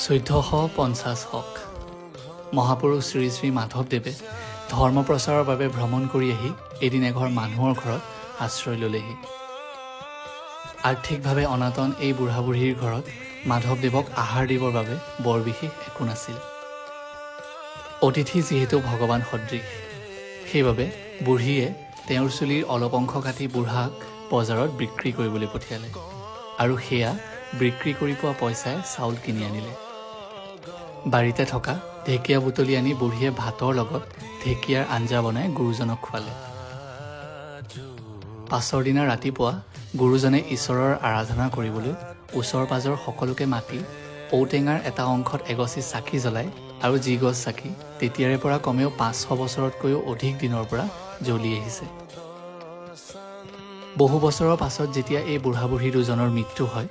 1450 হক মহাপুৰুষ শ্ৰী শ্ৰী মাধৱদেৱে ধৰ্ম প্ৰচাৰৰ বাবে ভ্ৰমণ কৰি আহি এদিন এঘৰ মানুহৰ ঘৰত আশ্ৰয় ল'লেহি। আৰ্থিকভাৱে অনাটন এই বুঢ়া বুঢ়ীৰ ঘৰত মাধৱদেৱক আহাৰ দিবৰ বাবে বৰ বিশেষ একো নাছিল। অতিথি যিহেতু ভগৱান সদৃশ, সেইবাবে বুঢ়ীয়ে তেওঁৰ চুলিৰ অলপ অংশ কাটি বুঢ়াক বজাৰত বিক্ৰী কৰিবলৈ পঠিয়ালে আৰু সেয়া বিক্ৰী কৰি পোৱা পইচাই চাউল কিনি আনিলে। বাৰীতে থকা ঢেকীয়া বুটলি আনি বুঢ়ীয়ে ভাতৰ লগত ঢেকীয়াৰ আঞ্জা বনাই গুৰুজনক খোৱালে। পাছৰ দিনা ৰাতিপুৱা গুৰুজনে ঈশ্বৰৰ আৰাধনা কৰিবলৈ ওচৰ পাজৰ সকলোকে মাতি ঔটেঙাৰ এটা অংশত এগছি চাকি জ্বলাই আৰু যি গছ চাকি তেতিয়াৰে পৰা কমেও 500 বছৰতকৈও অধিক দিনৰ পৰা জ্বলি আহিছে। বহু বছৰৰ পাছত যেতিয়া এই বুঢ়া বুঢ়ী দুজনৰ মৃত্যু হয়,